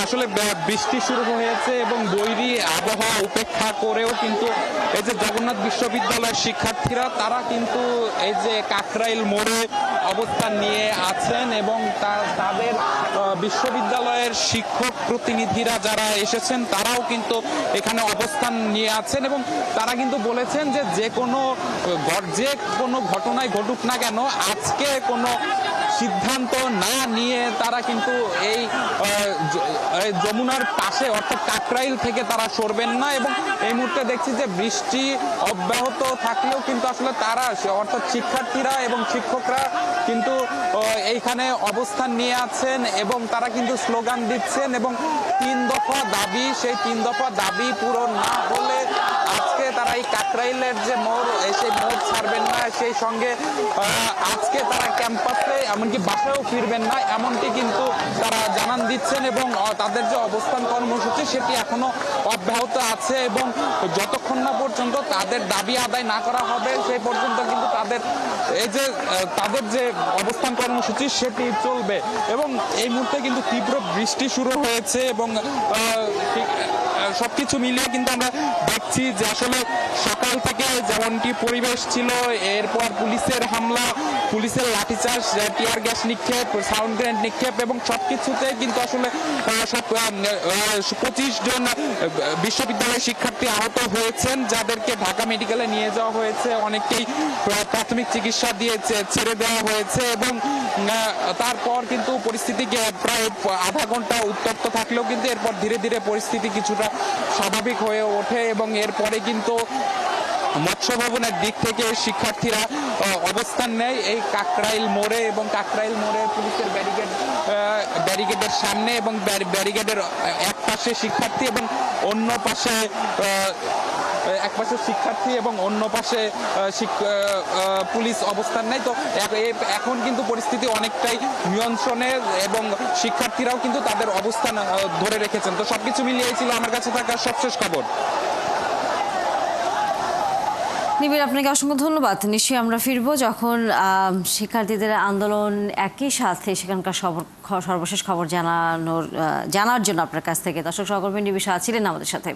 আসলে বৃষ্টি শুরু হয়েছে এবং বৈরী আবহাওয়া উপেক্ষা করেও কিন্তু এই যে জগন্নাথ বিশ্ববিদ্যালয়ের শিক্ষার্থীরা তারা কিন্তু এই যে কাকরাইল মোড়ে অবস্থান নিয়ে আছেন এবং তাদের বিশ্ববিদ্যালয়ের শিক্ষক প্রতিনিধিরা যারা এসেছেন তারাও কিন্তু এখানে অবস্থান নিয়ে আছেন এবং তারা কিন্তু বলেছেন যে যে কোনো ঘটনায় ঘটুক না কেন আজকে কোনো সিদ্ধান্ত না নিয়ে তারা কিন্তু এই যমুনার পাশে অর্থাৎ কাকরাইল থেকে তারা সরবেন না। এবং এই মুহূর্তে দেখছি যে বৃষ্টি অব্যাহত থাকলেও কিন্তু আসলে তারা অর্থাৎ শিক্ষার্থীরা এবং শিক্ষকরা কিন্তু এইখানে অবস্থান নিয়ে আছেন এবং তারা কিন্তু স্লোগান দিচ্ছেন এবং 3 দফা দাবি, সেই 3 দফা দাবি পূরণ না হলে আজকে তারা এই কাকরাইলের যে মোড় সেই মোড় ছাড়বেন না, সেই সঙ্গে আজকে তারা ক্যাম্পাসে এমনকি বাসায়ও ফিরবেন না, এমনটি কিন্তু তারা জানান দিচ্ছেন এবং তাদের যে অবস্থান কর্মসূচি সেটি এখনো অব্যাহত আছে এবং যতক্ষণ না পর্যন্ত তাদের দাবি আদায় না করা হবে সেই পর্যন্ত কিন্তু তাদের যে অবস্থান কর্মসূচি সেটি চলবে। এবং এই মুহূর্তে কিন্তু তীব্র বৃষ্টি শুরু হয়েছে এবং সবকিছু মিলিয়ে কিন্তু আমরা দেখছি যে আসলে সকাল থেকে যেমনটি পরিবেশ ছিল, এরপর পুলিশের হামলা, পুলিশের লাঠিচার্জ, টিয়ার গ্যাস নিক্ষেপ, সাউন্ড গ্রেনেড নিক্ষেপ এবং সবকিছুতে কিন্তু আসলে 25 জন বিশ্ববিদ্যালয়ের শিক্ষার্থী আহত হয়েছেন, যাদেরকে ঢাকা মেডিকেলে নিয়ে যাওয়া হয়েছে, অনেককেই প্রাথমিক চিকিৎসা দিয়ে ছেড়ে দেওয়া হয়েছে এবং তারপর কিন্তু পরিস্থিতি প্রায় আধা ঘন্টা উত্তপ্ত থাকলেও কিন্তু এরপর ধীরে ধীরে পরিস্থিতি কিছুটা স্বাভাবিক হয়ে ওঠে এবং এরপরে কিন্তু মৎস্য ভবনের দিক থেকে শিক্ষার্থীরা অবস্থান নেয় এই কাকরাইল মোড়ে এবং কাকরাইল মোড়ে পুলিশের ব্যারিকেডের সামনে এবং ব্যারিকেডের এক পাশে শিক্ষার্থী এবং অন্য পাশে অন্য পাশে পুলিশ অবস্থান নেয়। তো এখন কিন্তু পরিস্থিতি অনেকটাই নিয়ন্ত্রণে এবং শিক্ষার্থীরাও কিন্তু তাদের অবস্থান ধরে রেখেছেন। তো সবকিছু মিলিয়ে ছিল আমার কাছে থাকা সবশেষ খবর। নিবিড়, আপনাকে অসংখ্য ধন্যবাদ। নিশ্চয়ই আমরা ফিরবো যখন শিক্ষার্থীদের আন্দোলন একই সাথে সেখানকার সর্বশেষ খবর জানার জন্য আপনার কাছ থেকে। দর্শক সহকর্মী নিবিড় ছিলেন আমাদের সাথে।